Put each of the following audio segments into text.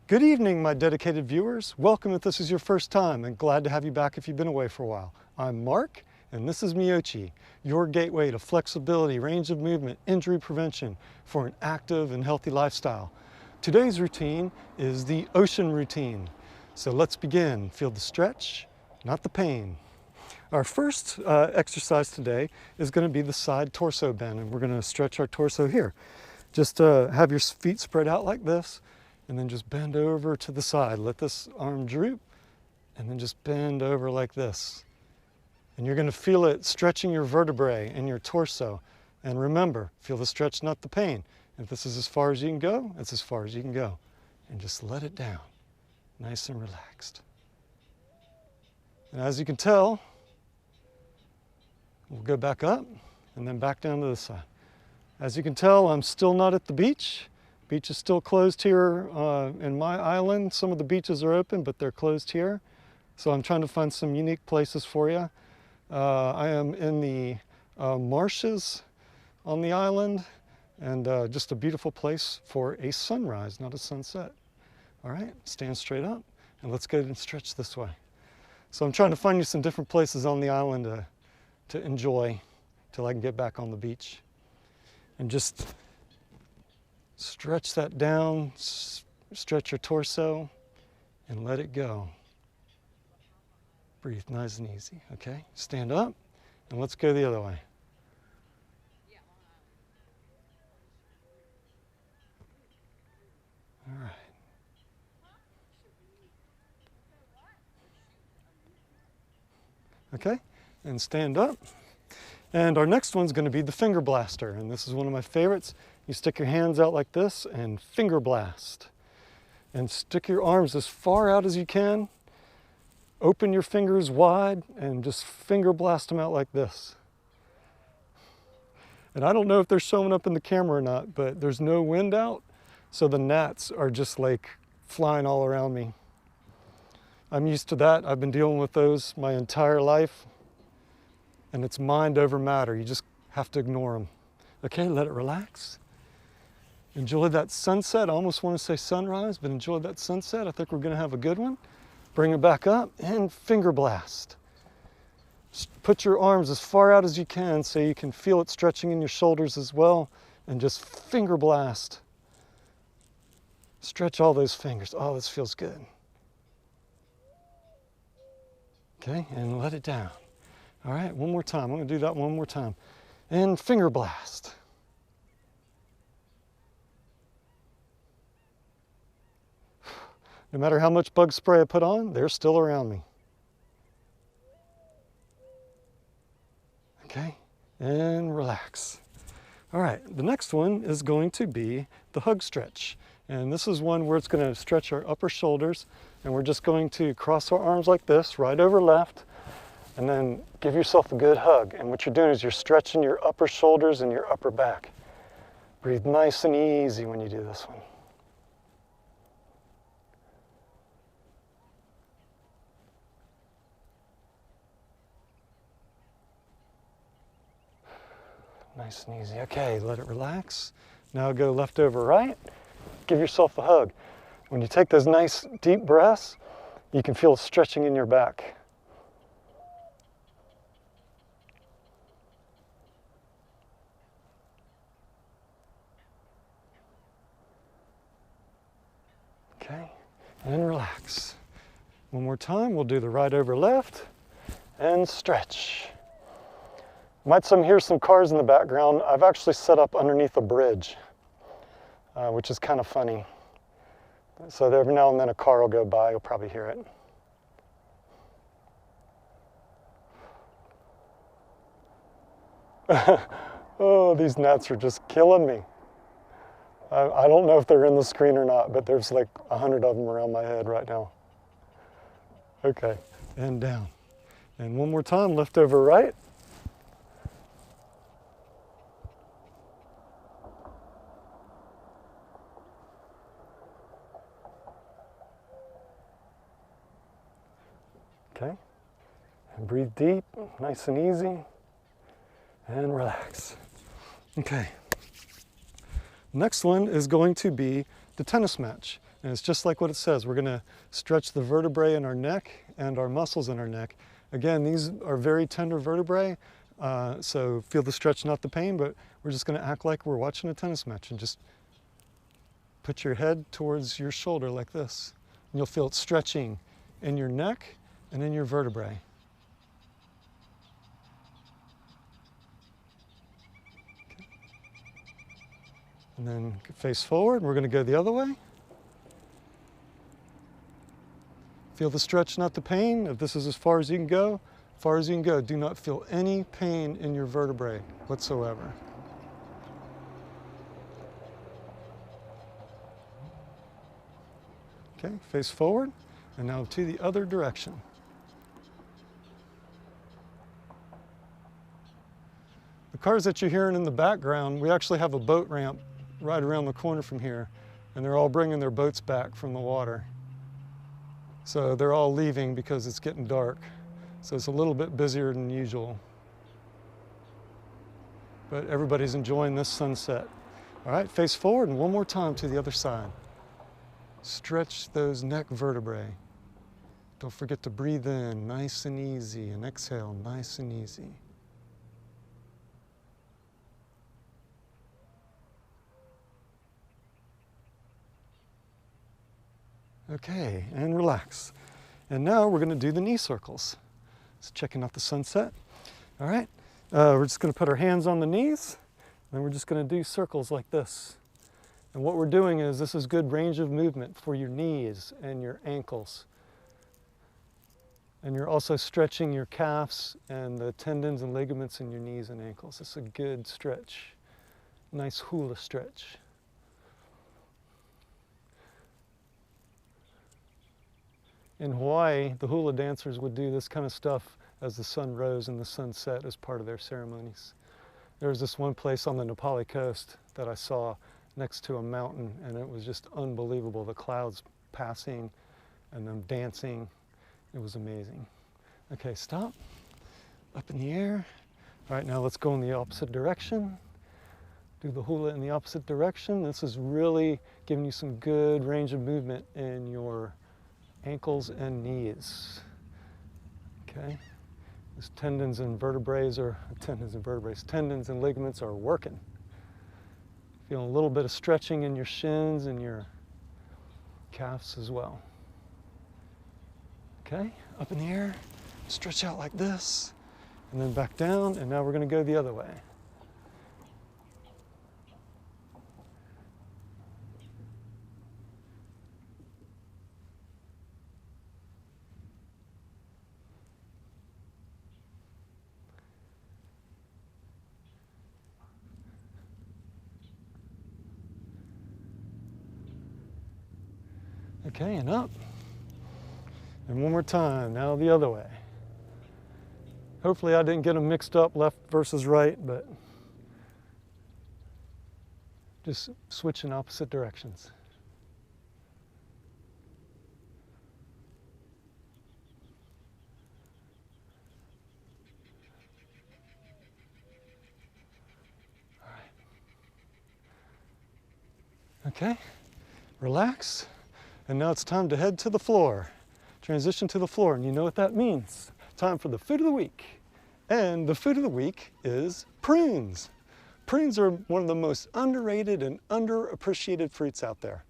Good evening, my dedicated viewers. Welcome if this is your first time, and glad to have you back if you've been away for a while. I'm Mark, and this is MEYOCHI, your gateway to flexibility, range of movement, injury prevention for an active and healthy lifestyle. Today's routine is the ocean routine. So let's begin. Feel the stretch, not the pain. Our first exercise today is going to be the side torso bend, and we're going to stretch our torso here. Just have your feet spread out like this, and then just bend over to the side. Let this arm droop, and then just bend over like this. And you're going to feel it stretching your vertebrae and your torso. And remember, feel the stretch, not the pain. If this is as far as you can go, it's as far as you can go. And just let it down, nice and relaxed. And as you can tell, we'll go back up and then back down to the side. As you can tell, I'm still not at the beach. Beach is still closed here in my island. Some of the beaches are open, but they're closed here. So I'm trying to find some unique places for you. I am in the marshes on the island, and just a beautiful place for a sunrise, not a sunset. All right, stand straight up, and let's go and stretch this way. So I'm trying to find you some different places on the island to enjoy till I can get back on the beach. And just stretch that down, stretch your torso, and let it go. Breathe nice and easy, okay? Stand up, and let's go the other way. All right. Okay, and stand up. And our next one's going to be the finger blaster, and this is one of my favorites. You stick your hands out like this and finger blast. And stick your arms as far out as you can. Open your fingers wide and just finger blast them out like this. And I don't know if they're showing up in the camera or not, but there's no wind out, so the gnats are just like flying all around me. I'm used to that. I've been dealing with those my entire life. And it's mind over matter. You just have to ignore them. Okay, let it relax. Enjoy that sunset. I almost want to say sunrise, but enjoy that sunset. I think we're going to have a good one. Bring it back up and finger blast. Put your arms as far out as you can so you can feel it stretching in your shoulders as well. And just finger blast. Stretch all those fingers. Oh, this feels good. Okay, and let it down. All right, one more time. I'm going to do that one more time. And finger blast. No matter how much bug spray I put on, they're still around me. Okay, and relax. All right, the next one is going to be the hug stretch. And this is one where it's going to stretch our upper shoulders. And we're just going to cross our arms like this, right over left. And then give yourself a good hug. And what you're doing is you're stretching your upper shoulders and your upper back. Breathe nice and easy when you do this one. Nice and easy. Okay, let it relax. Now go left over right. Give yourself a hug. When you take those nice deep breaths, you can feel stretching in your back. Okay, and relax. One more time, we'll do the right over left and stretch. Might hear some cars in the background. I've actually set up underneath a bridge, which is kind of funny. So every now and then a car will go by, you'll probably hear it. Oh, these gnats are just killing me. I don't know if they're in the screen or not, but there's like 100 of them around my head right now. Okay, and down. And one more time, left over right. Okay, and breathe deep, nice and easy, and relax. Okay. Next one is going to be the tennis match. And it's just like what it says. We're going to stretch the vertebrae in our neck and our muscles in our neck. Again, these are very tender vertebrae, so feel the stretch, not the pain, but we're just going to act like we're watching a tennis match and just put your head towards your shoulder like this. And you'll feel it stretching in your neck and in your vertebrae. Okay. And then face forward, we're going to go the other way. Feel the stretch, not the pain. If this is as far as you can go, far as you can go. Do not feel any pain in your vertebrae whatsoever. Okay, face forward, and now to the other direction. The cars that you're hearing in the background, we actually have a boat ramp right around the corner from here, and they're all bringing their boats back from the water. So they're all leaving because it's getting dark. So it's a little bit busier than usual. But everybody's enjoying this sunset. All right, face forward and one more time to the other side. Stretch those neck vertebrae. Don't forget to breathe in nice and easy and exhale nice and easy. Okay, and relax. And now we're going to do the knee circles. Just checking out the sunset. All right, we're just going to put our hands on the knees, and we're just going to do circles like this. And what we're doing is, this is good range of movement for your knees and your ankles. And you're also stretching your calves and the tendons and ligaments in your knees and ankles. It's a good stretch. Nice hula stretch. In Hawaii, the hula dancers would do this kind of stuff as the sun rose and the sun set as part of their ceremonies. There was this one place on the Nepali coast that I saw next to a mountain, and it was just unbelievable. The clouds passing and them dancing. It was amazing. Okay, stop. Up in the air. All right, now let's go in the opposite direction. Do the hula in the opposite direction. This is really giving you some good range of movement in your ankles and knees. Okay, these tendons and ligaments are working. Feeling a little bit of stretching in your shins and your calves as well. Okay, up in the air, stretch out like this, and then back down, and now we're going to go the other way. Okay, and up. And one more time, now the other way. Hopefully I didn't get them mixed up, left versus right, but just switch in opposite directions. All right. Okay, relax. And now it's time to head to the floor. Transition to the floor, and you know what that means. Time for the food of the week. And the food of the week is prunes. Prunes are one of the most underrated and underappreciated fruits out there.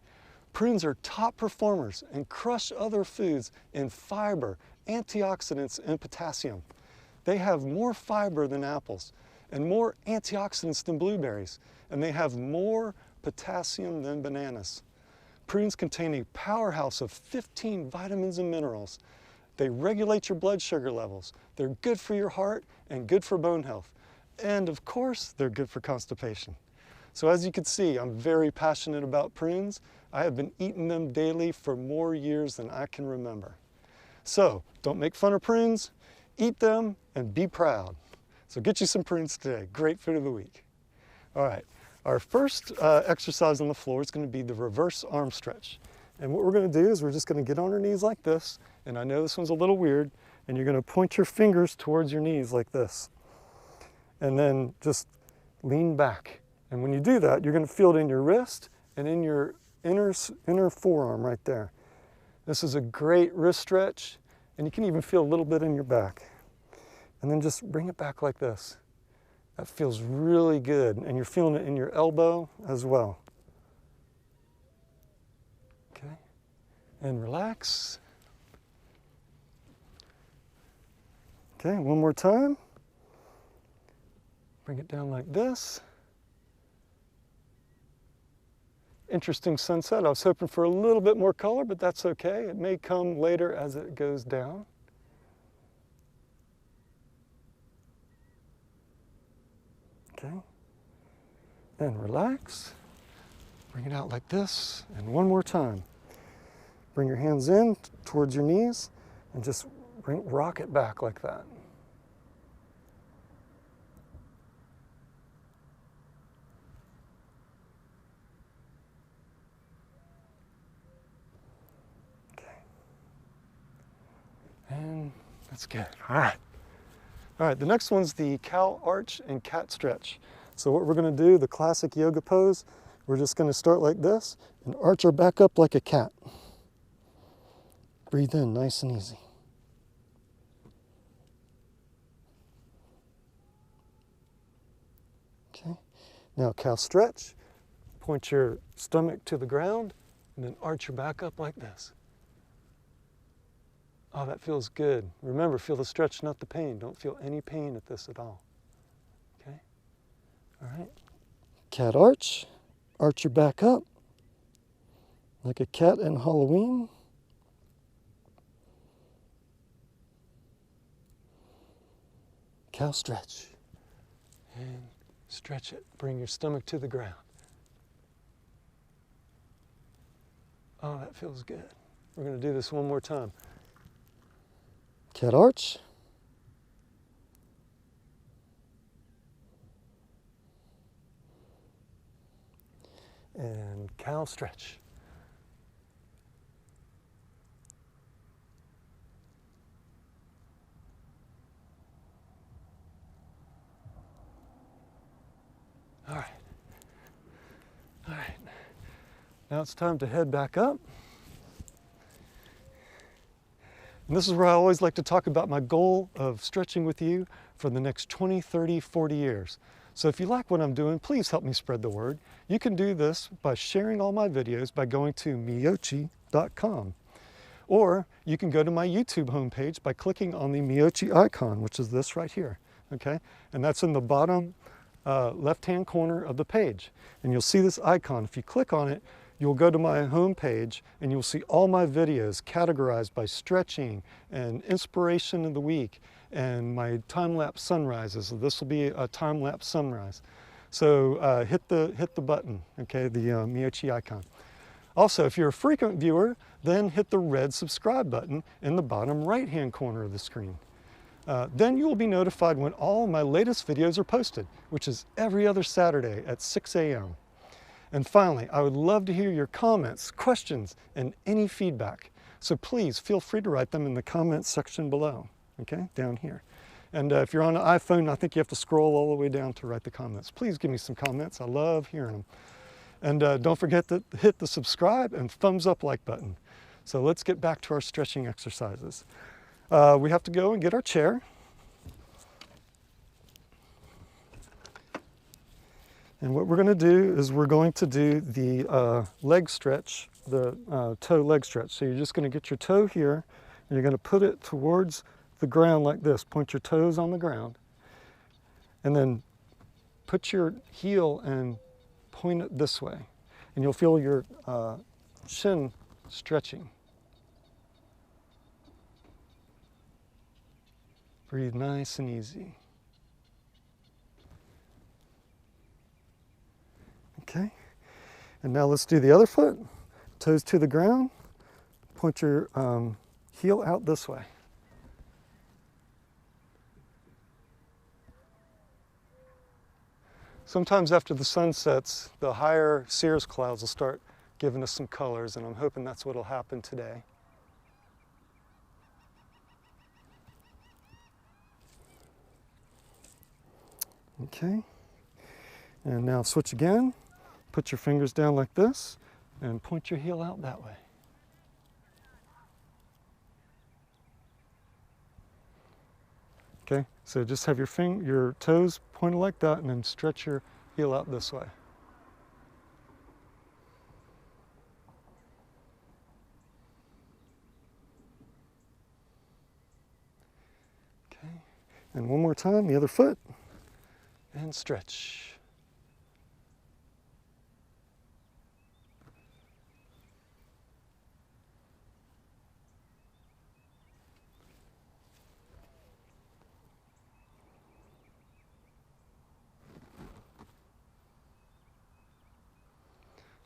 Prunes are top performers and crush other foods in fiber, antioxidants, and potassium. They have more fiber than apples and more antioxidants than blueberries, and they have more potassium than bananas. Prunes contain a powerhouse of 15 vitamins and minerals. They regulate your blood sugar levels. They're good for your heart and good for bone health. And of course, they're good for constipation. So as you can see, I'm very passionate about prunes. I have been eating them daily for more years than I can remember. So don't make fun of prunes, eat them, and be proud. So get you some prunes today. Great food of the week. All right. Our first exercise on the floor is going to be the reverse arm stretch. And what we're going to do is we're just going to get on our knees like this. And I know this one's a little weird. And you're going to point your fingers towards your knees like this. And then just lean back. And when you do that, you're going to feel it in your wrist and in your inner forearm right there. This is a great wrist stretch, and you can even feel a little bit in your back. And then just bring it back like this. That feels really good, and you're feeling it in your elbow as well. Okay, and relax. Okay, one more time. Bring it down like this. Interesting sunset. I was hoping for a little bit more color, but that's okay. It may come later as it goes down. Okay, and relax. Bring it out like this, and one more time. Bring your hands in towards your knees, and just rock it back like that. Okay, and that's good. All right. All right, the next one's the cow arch and cat stretch. So what we're going to do, the classic yoga pose, we're just going to start like this and arch our back up like a cat. Breathe in nice and easy. Okay, now cow stretch. Point your stomach to the ground and then arch your back up like this. Oh, that feels good. Remember, feel the stretch, not the pain. Don't feel any pain at this at all. Okay? All right. Cat arch. Arch your back up like a cat in Halloween. Cow stretch. And stretch it. Bring your stomach to the ground. Oh, that feels good. We're going to do this one more time. Cat arch. And cow stretch. All right. All right. Now it's time to head back up. And this is where I always like to talk about my goal of stretching with you for the next 20, 30, 40 years. So if you like what I'm doing, please help me spread the word. You can do this by sharing all my videos by going to MEYOCHI.com. Or you can go to my YouTube homepage by clicking on the MEYOCHI icon, which is this right here, okay? And that's in the bottom left-hand corner of the page. And you'll see this icon. If you click on it, you'll go to my home page and you'll see all my videos categorized by stretching and inspiration of the week and my time-lapse sunrises. So this will be a time-lapse sunrise. So hit the button, okay, the MEYOCHI icon. Also, if you're a frequent viewer, then hit the red subscribe button in the bottom right-hand corner of the screen. Then you will be notified when all my latest videos are posted, which is every other Saturday at 6 a.m. And finally, I would love to hear your comments, questions, and any feedback. So please feel free to write them in the comments section below, okay, down here. And if you're on an iPhone, I think you have to scroll all the way down to write the comments. Please give me some comments. I love hearing them. And don't forget to hit the subscribe and thumbs up like button. So let's get back to our stretching exercises. We have to go and get our chair. And what we're going to do is we're going to do the leg stretch, the toe leg stretch. So you're just going to get your toe here and you're going to put it towards the ground like this. Point your toes on the ground and then put your heel and point it this way. And you'll feel your shin stretching. Breathe nice and easy. Okay, and now let's do the other foot. Toes to the ground. Point your heel out this way. Sometimes after the sun sets, the higher cirrus clouds will start giving us some colors, and I'm hoping that's what will happen today. Okay, and now switch again. Put your fingers down like this. and point your heel out that way. Okay, so just have your toes pointed like that, and then stretch your heel out this way. Okay, and one more time, the other foot, and stretch.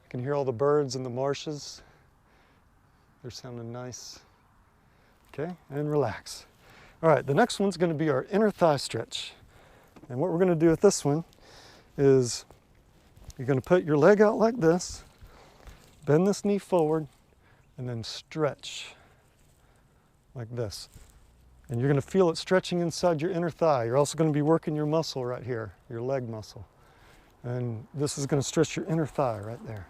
I can hear all the birds in the marshes. They're sounding nice. Okay, and relax. All right, the next one's going to be our inner thigh stretch. And what we're going to do with this one is you're going to put your leg out like this, bend this knee forward, and then stretch like this. And you're going to feel it stretching inside your inner thigh. You're also going to be working your muscle right here, your leg muscle. And this is going to stretch your inner thigh right there.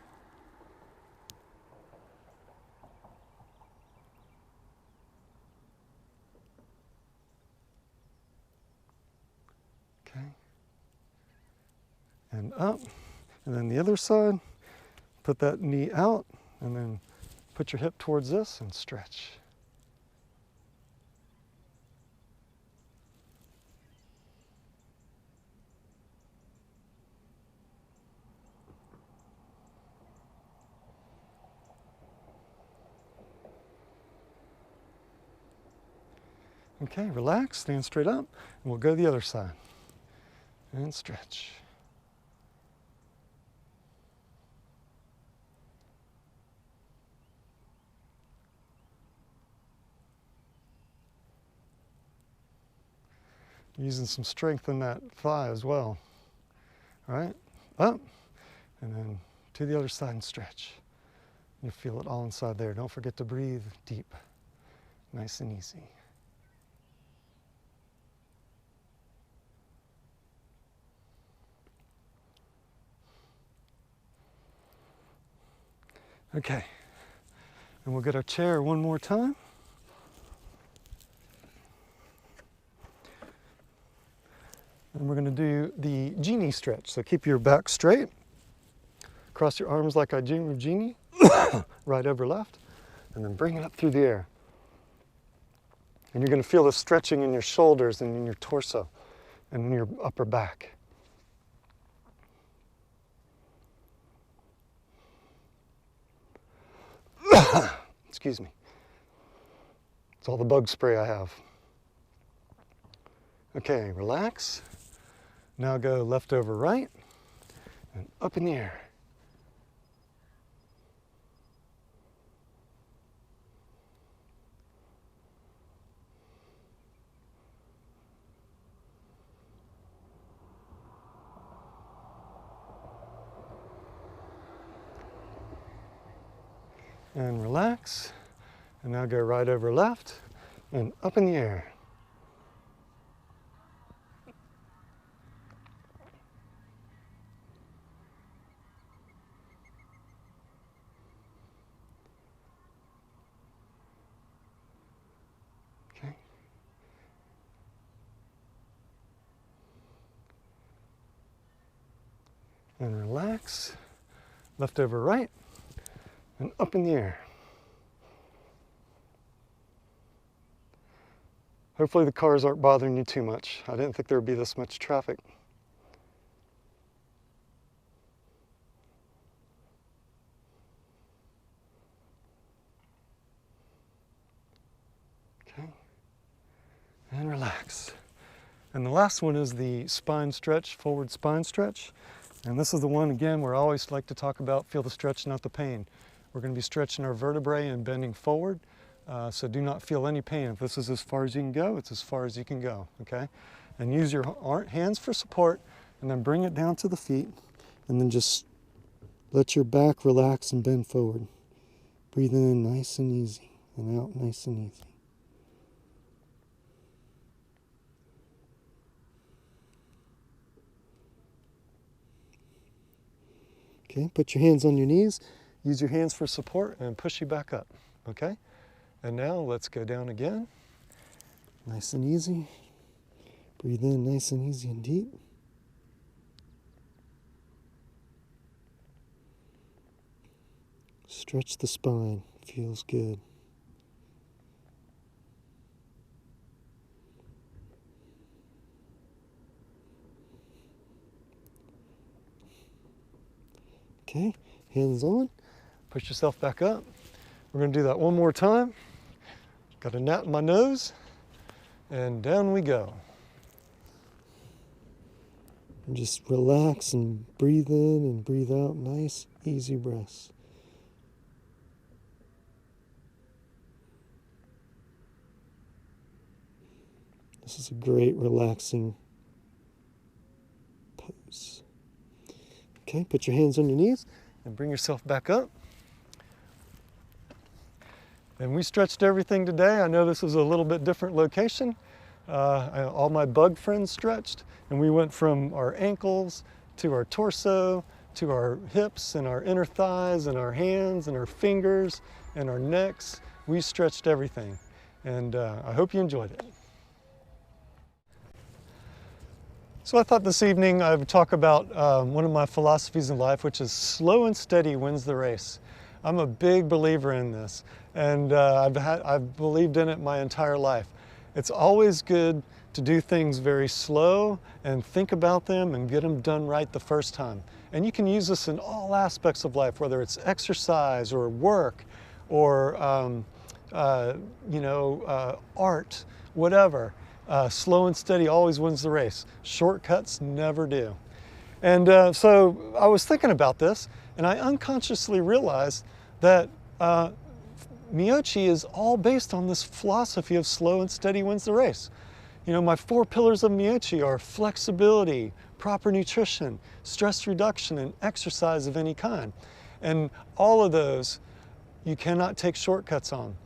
Okay. And up. And then the other side, put that knee out, and then put your hip towards this and stretch. Okay, relax, stand straight up, and we'll go the other side. And stretch. Using some strength in that thigh as well. All right, up, and then to the other side and stretch. You'll feel it all inside there. Don't forget to breathe deep, nice and easy. Okay, and we'll get our chair one more time. And we're going to do the Jeannie stretch. So keep your back straight, cross your arms like I dream of Jeannie, right over left, and then bring it up through the air. And you're going to feel the stretching in your shoulders and in your torso and in your upper back. Excuse me. It's all the bug spray I have. Okay, relax. Now go left over right and up in the air. And relax. And now go right over left and up in the air. Okay. And relax. Left over right and up in the air. Hopefully the cars aren't bothering you too much. I didn't think there would be this much traffic. Okay, and relax. And the last one is the spine stretch, forward spine stretch. And this is the one, again, where I always like to talk about feel the stretch, not the pain. We're going to be stretching our vertebrae and bending forward. So do not feel any pain. If this is as far as you can go, it's as far as you can go, okay? And use your hands for support, and then bring it down to the feet, and then just let your back relax and bend forward. Breathe in nice and easy, and out nice and easy. Okay, put your hands on your knees. use your hands for support and push you back up, okay? And now let's go down again. Nice and easy. Breathe in nice and easy and deep. Stretch the spine, feels good. Okay, hands on, push yourself back up. We're going to do that one more time. Got a gnat in my nose, and down we go. And just relax and breathe in and breathe out, nice, easy breaths. This is a great relaxing pose. Okay, put your hands on your knees and bring yourself back up. And we stretched everything today. I know this was a little bit different location. All my bug friends stretched, and we went from our ankles to our torso, to our hips and our inner thighs and our hands and our fingers and our necks. We stretched everything, and I hope you enjoyed it. So I thought this evening I would talk about one of my philosophies in life, which is slow and steady wins the race. I'm a big believer in this, and I've believed in it my entire life. It's always good to do things very slow and think about them and get them done right the first time. And you can use this in all aspects of life, whether it's exercise or work or art, whatever. Slow and steady always wins the race. Shortcuts never do. And so I was thinking about this, and I unconsciously realized that MEYOCHI is all based on this philosophy of slow and steady wins the race. You know, my 4 pillars of MEYOCHI are flexibility, proper nutrition, stress reduction, and exercise of any kind. And all of those you cannot take shortcuts on.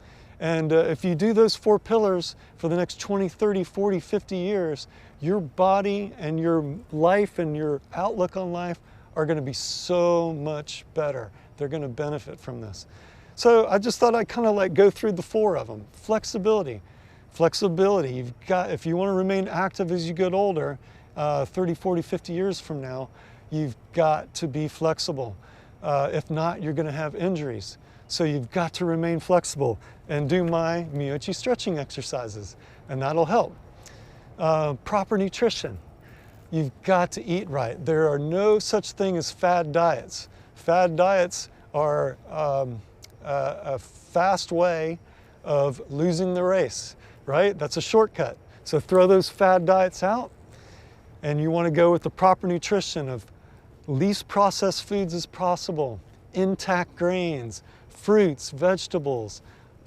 And if you do those 4 pillars for the next 20, 30, 40, 50 years, your body and your life and your outlook on life are going to be so much better. They're going to benefit from this. So I just thought I'd kind of like go through the 4 of them. Flexibility. Flexibility. You've got, if you want to remain active as you get older, 30, 40, 50 years from now, you've got to be flexible. If not, you're going to have injuries. So you've got to remain flexible and do my MEYOCHI stretching exercises, and that'll help. Proper nutrition. You've got to eat right. There are no such thing as fad diets. Fad diets are a fast way of losing the race, right? That's a shortcut. So throw those fad diets out, and you want to go with the proper nutrition of least processed foods as possible, intact grains, fruits, vegetables,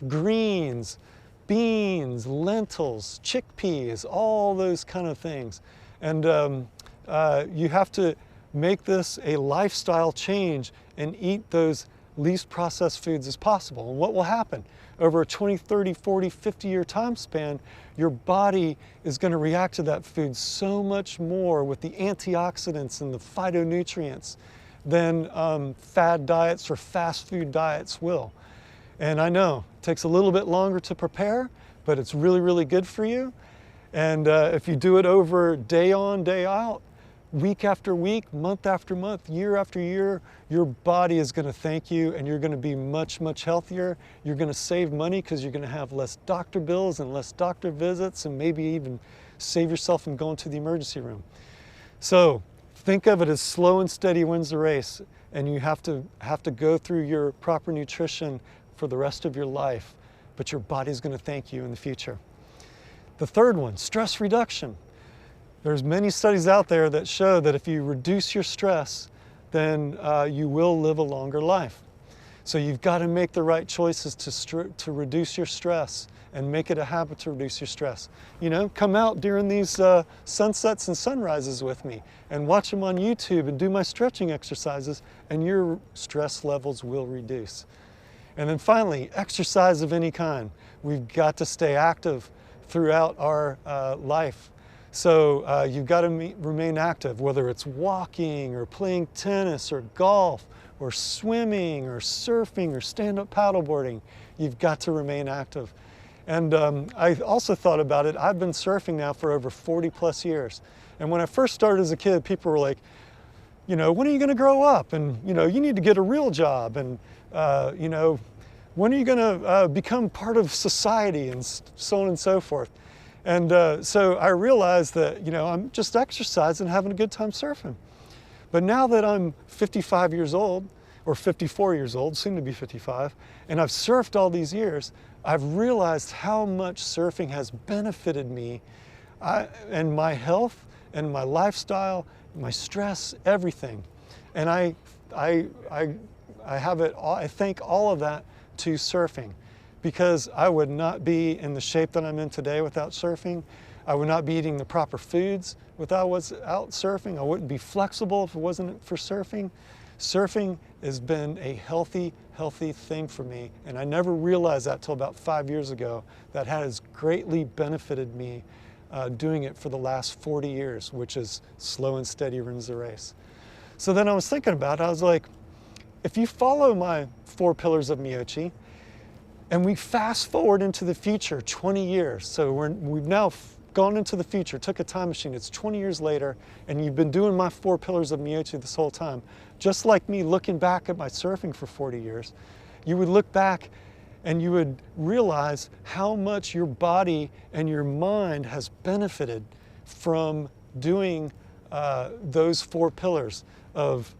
greens, beans, lentils, chickpeas, all those kind of things. And you have to make this a lifestyle change and eat those least processed foods as possible. And what will happen? Over a 20, 30, 40, 50-year time span, your body is going to react to that food so much more with the antioxidants and the phytonutrients than fad diets or fast food diets will. And I know it takes a little bit longer to prepare, but it's really, really good for you. And if you do it over day on, day out, week after week, month after month, year after year, your body is going to thank you, and you're going to be much, much healthier. You're going to save money because you're going to have less doctor bills and less doctor visits, and maybe even save yourself from going to the emergency room. So think of it as slow and steady wins the race, and you have to go through your proper nutrition for the rest of your life, but your body's going to thank you in the future. The third one, stress reduction. There's many studies out there that show that if you reduce your stress, then you will live a longer life. So you've got to make the right choices to reduce your stress and make it a habit to reduce your stress. You know, come out during these sunsets and sunrises with me and watch them on YouTube and do my stretching exercises, and your stress levels will reduce. And then finally, exercise of any kind. We've got to stay active throughout our life. So you've got to remain active, whether it's walking or playing tennis or golf or swimming or surfing or stand-up paddleboarding, you've got to remain active. And I also thought about it. I've been surfing now for over 40 plus years. And when I first started as a kid, people were like, you know, when are you going to grow up? And, you know, you need to get a real job. And, you know, when are you going to become part of society, and so on and so forth. And so I realized that, you know, I'm just exercising, having a good time surfing. But now that I'm 55 years old, or 54 years old, soon to be 55, and I've surfed all these years, I've realized how much surfing has benefited me and my health and my lifestyle, my stress, everything. And I have it all, I thank all of that to surfing, because I would not be in the shape that I'm in today without surfing. I would not be eating the proper foods without surfing. I wouldn't be flexible if it wasn't for surfing. Surfing has been a healthy thing for me, and I never realized that till about 5 years ago. That has greatly benefited me doing it for the last 40 years, which is slow and steady wins the race. So then I was thinking about it. I was like, if you follow my 4 pillars of MEYOCHI, and we fast forward into the future 20 years, so we've now gone into the future, took a time machine, it's 20 years later, and you've been doing my 4 pillars of MEYOCHI this whole time, just like me looking back at my surfing for 40 years, you would look back and you would realize how much your body and your mind has benefited from doing those 4 pillars of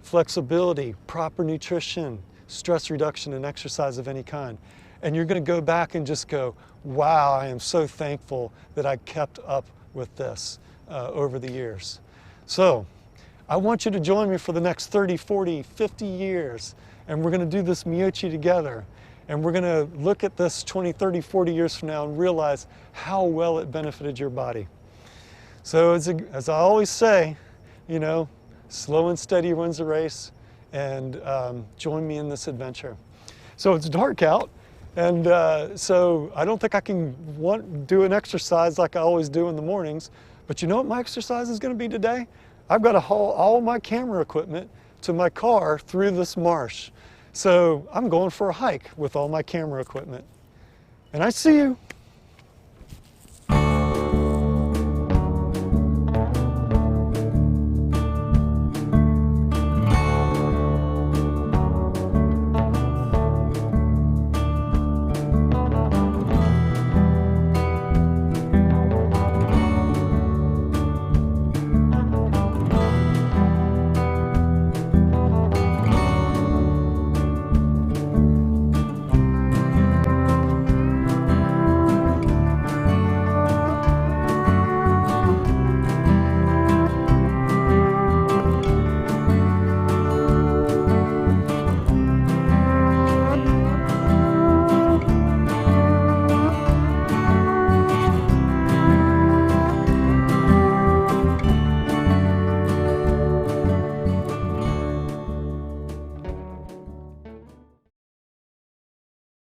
flexibility, proper nutrition, stress reduction, and exercise of any kind. And you're going to go back and just go, wow, I am so thankful that I kept up with this over the years. So I want you to join me for the next 30, 40, 50 years, and we're going to do this MEYOCHI together. And we're going to look at this 20, 30, 40 years from now and realize how well it benefited your body. So as I always say, you know, slow and steady wins the race, and join me in this adventure. So it's dark out, and so I don't think I can do an exercise like I always do in the mornings, but you know what my exercise is going to be today? I've got to haul all my camera equipment to my car through this marsh. So I'm going for a hike with all my camera equipment. And I see you.